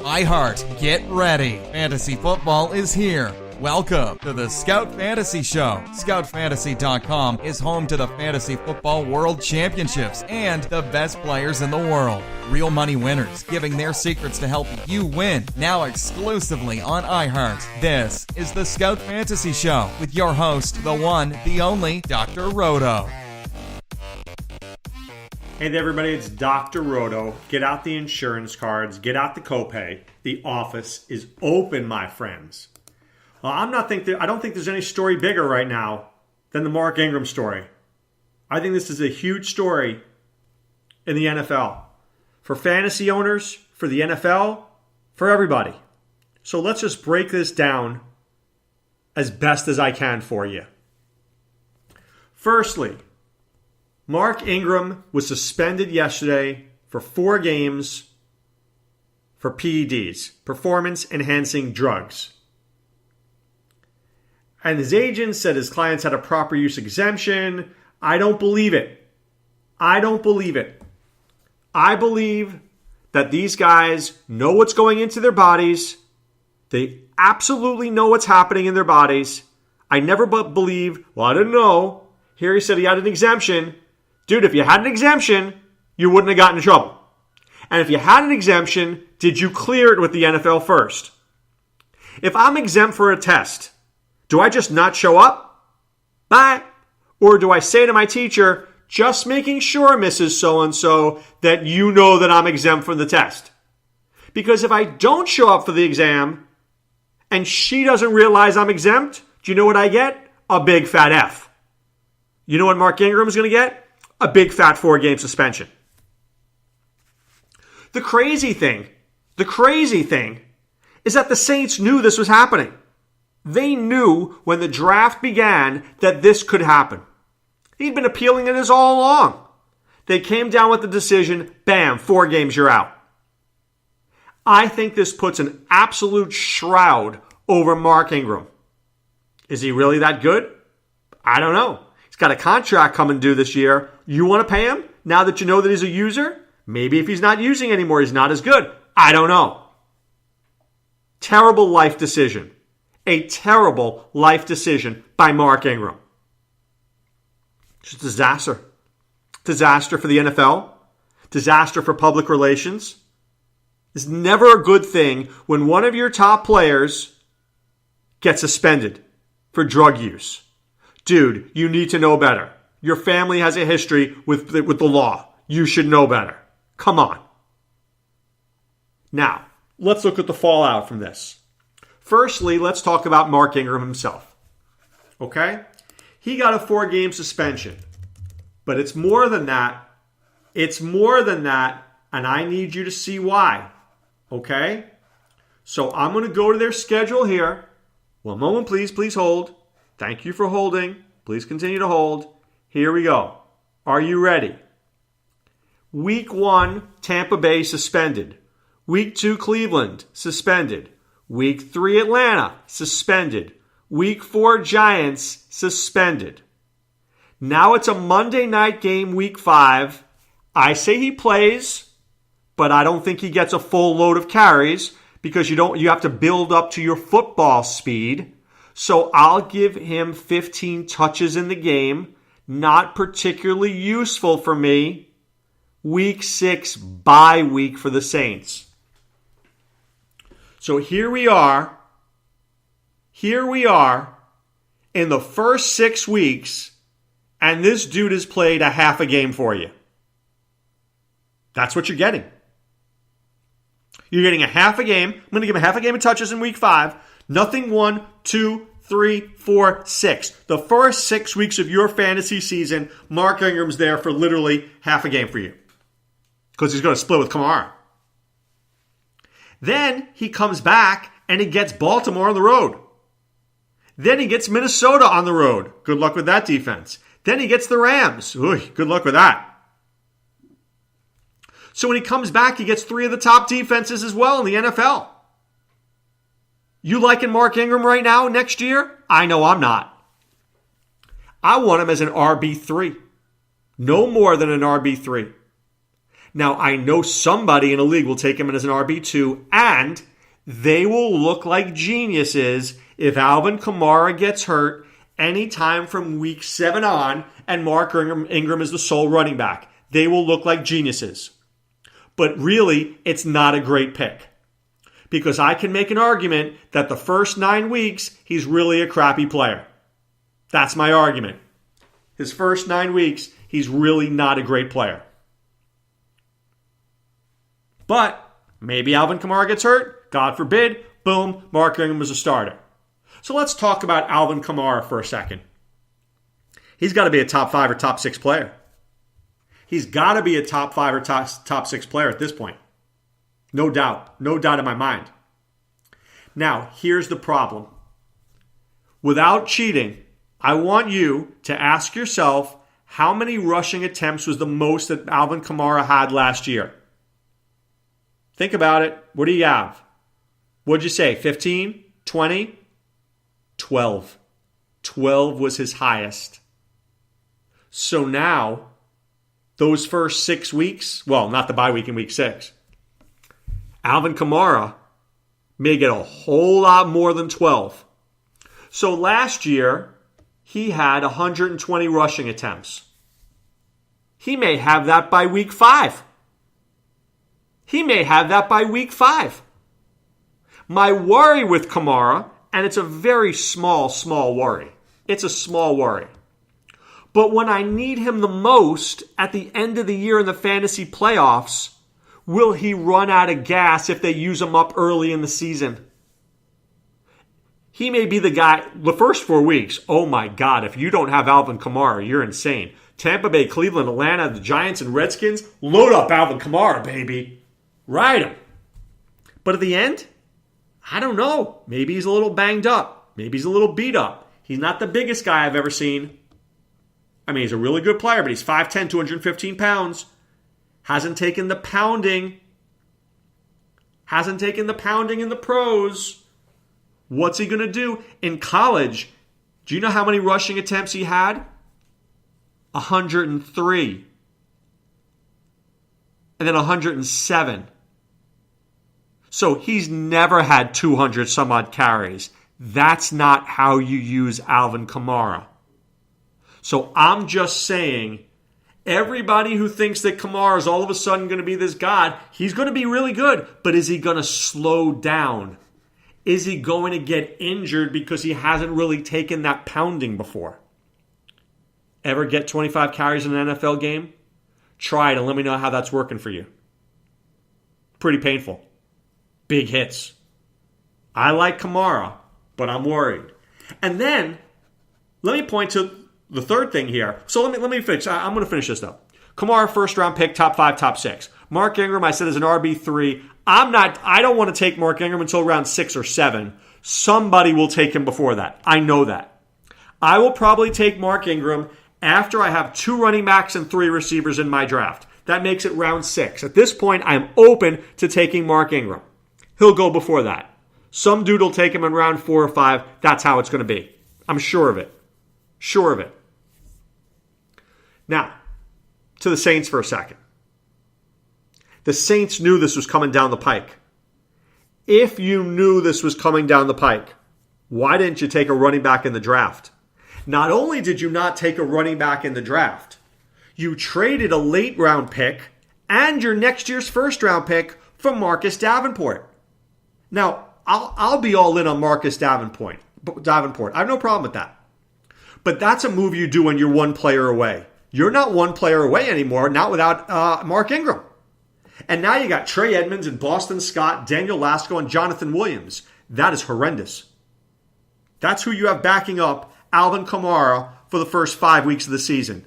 iHeart, get ready. Fantasy football is here. Welcome to the Scout Fantasy Show. ScoutFantasy.com is home to the Fantasy Football World Championships and the best players in the world. Real money winners giving their secrets to help you win. Now exclusively on iHeart. This is the Scout Fantasy Show with your host, the one, the only, Dr. Roto. Hey there, everybody, it's Dr. Roto. Get out the insurance cards, get out the copay. The office is open, my friends. Well, I don't think there's any story bigger right now than the Mark Ingram story. I think this is a huge story in the NFL. For fantasy owners, for the NFL, for everybody. So let's just break this down as best as I can for you. Firstly, Mark Ingram was suspended yesterday for 4 games for PEDs, performance-enhancing drugs. And his agent said his clients had a proper use exemption. I don't believe it. I believe that these guys know what's going into their bodies. They absolutely know what's happening in their bodies. I never believe, well, I didn't know. Here he said he had an exemption. Dude, if you had an exemption, you wouldn't have gotten in trouble. And if you had an exemption, did you clear it with the NFL first? If I'm exempt for a test, do I just not show up? Bye. Or do I say to my teacher, just making sure, Mrs. So-and-so, that you know that I'm exempt from the test? Because if I don't show up for the exam and she doesn't realize I'm exempt, do you know what I get? A big fat F. You know what Mark Ingram is going to get? A big fat 4-game suspension. The crazy thing is that the Saints knew this was happening. They knew when the draft began that this could happen. He'd been appealing this all along. They came down with the decision, bam, 4 games, you're out. I think this puts an absolute shroud over Mark Ingram. Is he really that good? I don't know. He's got a contract coming due this year. You want to pay him now that you know that he's a user? Maybe if he's not using anymore, he's not as good. I don't know. Terrible life decision. A terrible life decision by Mark Ingram. It's a disaster. Disaster for the NFL. Disaster for public relations. It's never a good thing when one of your top players gets suspended for drug use. Dude, you need to know better. Your family has a history with the law. You should know better. Come on. Now, let's look at the fallout from this. Firstly, let's talk about Mark Ingram himself. Okay? He got a 4-game suspension. But it's more than that. It's more than that, and I need you to see why. Okay? So I'm going to go to their schedule here. One moment, please. Please hold. Thank you for holding. Please continue to hold. Here we go. Are you ready? Week 1, Tampa Bay suspended. Week 2, Cleveland suspended. Week 3, Atlanta suspended. Week 4, Giants suspended. Now it's a Monday night game, week 5. I say he plays, but I don't think he gets a full load of carries because you have to build up to your football speed. So I'll give him 15 touches in the game. Not particularly useful for me. Week 6, bye week for the Saints. So here we are in the first 6 weeks, and this dude has played a half a game for you. That's what you're getting. You're getting a half a game. I'm going to give him a half a game of touches in week 5. Nothing 1, 2, 3, 4, 6. The first 6 weeks of your fantasy season, Mark Ingram's there for literally half a game for you. Because he's going to split with Kamara. Then he comes back and he gets Baltimore on the road. Then he gets Minnesota on the road. Good luck with that defense. Then he gets the Rams. Ooh, good luck with that. So when he comes back, he gets 3 of the top defenses as well in the NFL. You liking Mark Ingram right now next year? I know I'm not. I want him as an RB3. No more than an RB3. Now, I know somebody in a league will take him as an RB2, and they will look like geniuses if Alvin Kamara gets hurt anytime from week 7 on and Mark Ingram is the sole running back. They will look like geniuses. But really, it's not a great pick. Because I can make an argument that the first 9 weeks, he's really a crappy player. That's my argument. His first 9 weeks, he's really not a great player. But maybe Alvin Kamara gets hurt. God forbid. Boom, Mark Ingram is a starter. So let's talk about Alvin Kamara for a second. He's got to be a top 5 or top 6 player. He's got to be a top 5 or top 6 player at this point. No doubt. No doubt in my mind. Now, here's the problem. Without cheating, I want you to ask yourself how many rushing attempts was the most that Alvin Kamara had last year. Think about it. What do you have? What'd you say? 15? 20? 12. 12 was his highest. So now, those first 6 weeks, well, not the bye week in week 6, Alvin Kamara may get a whole lot more than 12. So last year, he had 120 rushing attempts. He may have that by week 5. He may have that by week 5. My worry with Kamara, and it's a very small worry. It's a small worry. But when I need him the most at the end of the year in the fantasy playoffs, will he run out of gas if they use him up early in the season? He may be the guy, the first 4 weeks, oh my God, if you don't have Alvin Kamara, you're insane. Tampa Bay, Cleveland, Atlanta, the Giants, and Redskins, load up Alvin Kamara, baby. Ride him. But at the end, I don't know. Maybe he's a little banged up. Maybe he's a little beat up. He's not the biggest guy I've ever seen. I mean, he's a really good player, but he's 5'10", 215 pounds. Hasn't taken the pounding. Hasn't taken the pounding in the pros. What's he going to do? In college, do you know how many rushing attempts he had? 103. And then 107. So he's never had 200 some odd carries. That's not how you use Alvin Kamara. So I'm just saying, everybody who thinks that Kamara is all of a sudden going to be this god, he's going to be really good. But is he going to slow down? Is he going to get injured because he hasn't really taken that pounding before? Ever get 25 carries in an NFL game? Try it and let me know how that's working for you. Pretty painful. Big hits. I like Kamara, but I'm worried. And then, let me point to the third thing here. So let me finish. I'm going to finish this though. Kamara, first round pick, top 5, top 6. Mark Ingram, I said, is an RB3. I don't want to take Mark Ingram until round 6 or 7. Somebody will take him before that. I know that. I will probably take Mark Ingram after I have 2 running backs and 3 receivers in my draft. That makes it round 6. At this point, I'm open to taking Mark Ingram. He'll go before that. Some dude will take him in round 4 or 5. That's how it's going to be. I'm sure of it. Sure of it. Now, to the Saints for a second. The Saints knew this was coming down the pike. If you knew this was coming down the pike, why didn't you take a running back in the draft? Not only did you not take a running back in the draft, you traded a late round pick and your next year's first round pick for Marcus Davenport. Now, I'll be all in on Marcus Davenport. I have no problem with that. But that's a move you do when you're one player away. You're not one player away anymore, not without Mark Ingram. And now you got Trey Edmonds and Boston Scott, Daniel Lasco, and Jonathan Williams. That is horrendous. That's who you have backing up Alvin Kamara for the first 5 weeks of the season.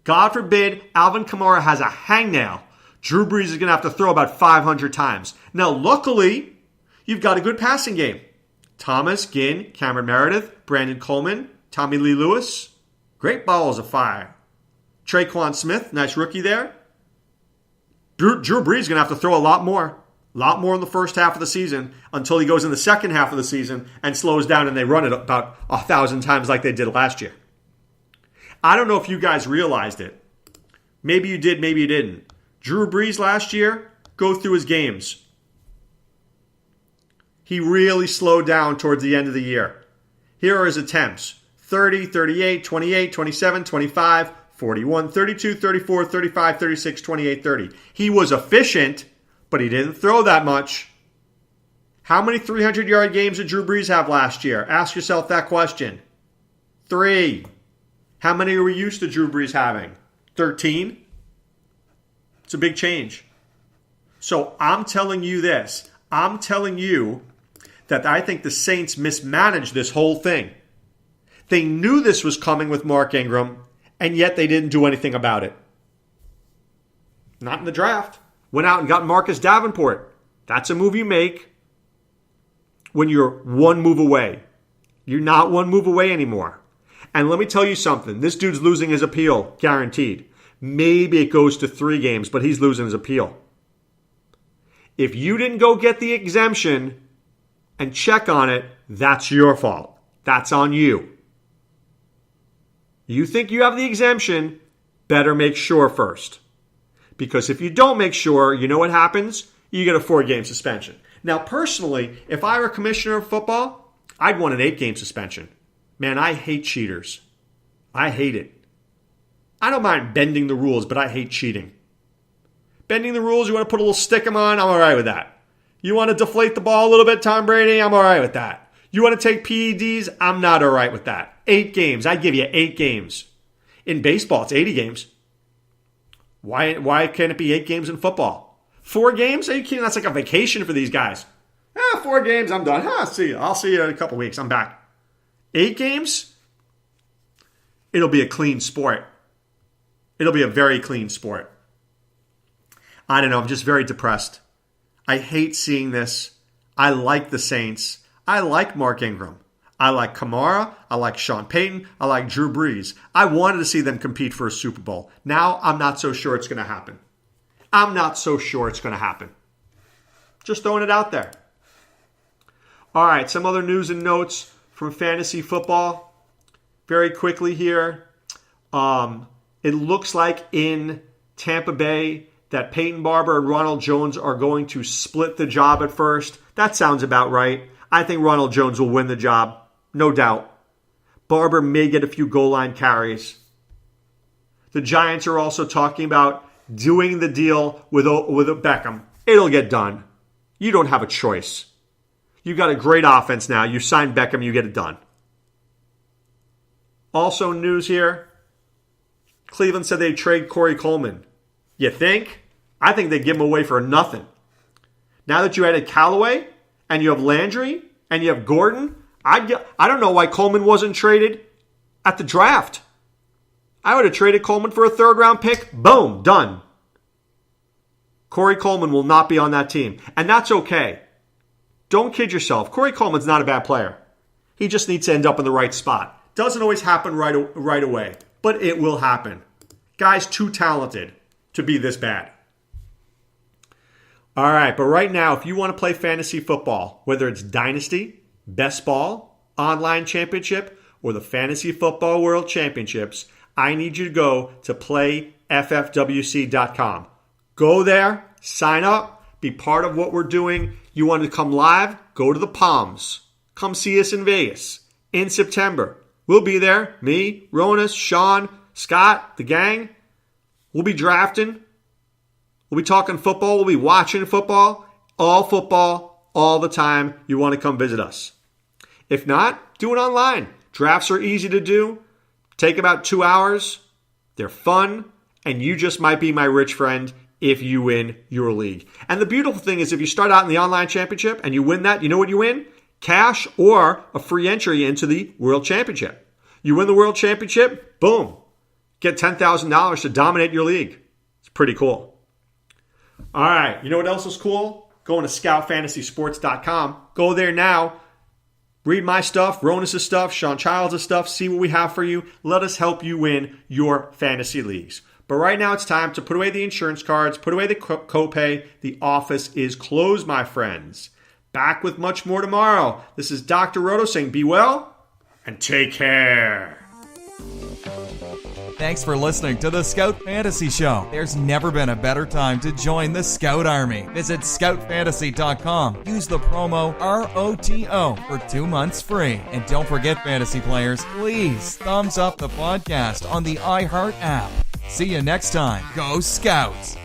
God forbid Alvin Kamara has a hangnail. Drew Brees is going to have to throw about 500 times. Now, luckily, you've got a good passing game. Thomas, Ginn, Cameron Meredith, Brandon Coleman, Tommy Lee Lewis. Great balls of fire. Traquan Smith, nice rookie there. Drew Brees is going to have to throw a lot more in the first half of the season until he goes in the second half of the season and slows down and they run it about 1,000 times like they did last year. I don't know if you guys realized it, Maybe you did, maybe you didn't. Drew Brees last year, go through his games. He really slowed down towards the end of the year. Here are his attempts. 30, 38, 28, 27, 25, 41, 32, 34, 35, 36, 28, 30. He was efficient, but he didn't throw that much. How many 300-yard games did Drew Brees have last year? Ask yourself that question. 3. How many are we used to Drew Brees having? 13? It's a big change. So I'm telling you this. I'm telling you that I think the Saints mismanaged this whole thing. They knew this was coming with Mark Ingram, and yet they didn't do anything about it. Not in the draft. Went out and got Marcus Davenport. That's a move you make when you're one move away. You're not one move away anymore. And let me tell you something. This dude's losing his appeal, guaranteed. Maybe it goes to 3 games, but he's losing his appeal. If you didn't go get the exemption and check on it, that's your fault. That's on you. You think you have the exemption, better make sure first. Because if you don't make sure, you know what happens? You get a 4-game suspension. Now, personally, if I were commissioner of football, I'd want an 8-game suspension. Man, I hate cheaters. I hate it. I don't mind bending the rules, but I hate cheating. Bending the rules, you want to put a little stick 'em on, I'm all right with that. You want to deflate the ball a little bit, Tom Brady, I'm all right with that. You want to take PEDs, I'm not all right with that. 8 games, I'd give you 8 games. In baseball, it's 80 games. Why can't it be 8 games in football? 4 games? Are you kidding? That's like a vacation for these guys. 4 games, I'm done. See you. I'll see you in a couple weeks. I'm back. 8 games? It'll be a clean sport. It'll be a very clean sport. I don't know. I'm just very depressed. I hate seeing this. I like the Saints. I like Mark Ingram. I like Kamara. I like Sean Payton. I like Drew Brees. I wanted to see them compete for a Super Bowl. Now I'm not so sure it's going to happen. I'm not so sure it's going to happen. Just throwing it out there. All right, some other news and notes from fantasy football. Very quickly here. It looks like in Tampa Bay that Peyton Barber and Ronald Jones are going to split the job at first. That sounds about right. I think Ronald Jones will win the job. No doubt. Barber may get a few goal line carries. The Giants are also talking about doing the deal with Beckham. It'll get done. You don't have a choice. You've got a great offense now. You sign Beckham, you get it done. Also news here. Cleveland said they'd trade Corey Coleman. You think? I think they'd give him away for nothing. Now that you added Callaway and you have Landry and you have Gordon, I don't know why Coleman wasn't traded at the draft. I would have traded Coleman for a 3rd-round pick. Boom, done. Corey Coleman will not be on that team. And that's okay. Don't kid yourself. Corey Coleman's not a bad player. He just needs to end up in the right spot. Doesn't always happen right away, but it will happen. Guy's too talented to be this bad. All right, but right now, if you want to play fantasy football, whether it's Dynasty, Best Ball, Online Championship, or the Fantasy Football World Championships, I need you to go to playffwc.com. Go there, sign up, be part of what we're doing. You want to come live? Go to the Palms. Come see us in Vegas in September. We'll be there. Me, Ronas, Sean, Scott, the gang. We'll be drafting. We'll be talking football. We'll be watching football. All the time. You want to come visit us. If not, do it online. Drafts are easy to do. Take about 2 hours. They're fun. And you just might be my rich friend if you win your league. And the beautiful thing is if you start out in the online championship and you win that, you know what you win? Cash or a free entry into the World Championship. You win the World Championship, boom. Get $10,000 to dominate your league. It's pretty cool. All right, you know what else is cool? Going to scoutfantasysports.com. Go there now. Read my stuff, Ronus' stuff, Sean Childs' stuff. See what we have for you. Let us help you win your fantasy leagues. But right now it's time to put away the insurance cards, put away the copay. The office is closed, my friends. Back with much more tomorrow. This is Dr. Roto saying be well and take care. Thanks for listening to the Scout Fantasy Show. There's never been a better time to join the Scout Army. Visit scoutfantasy.com. Use the promo ROTO for 2 months free. And don't forget, fantasy players, please thumbs up the podcast on the iHeart app. See you next time. Go Scouts!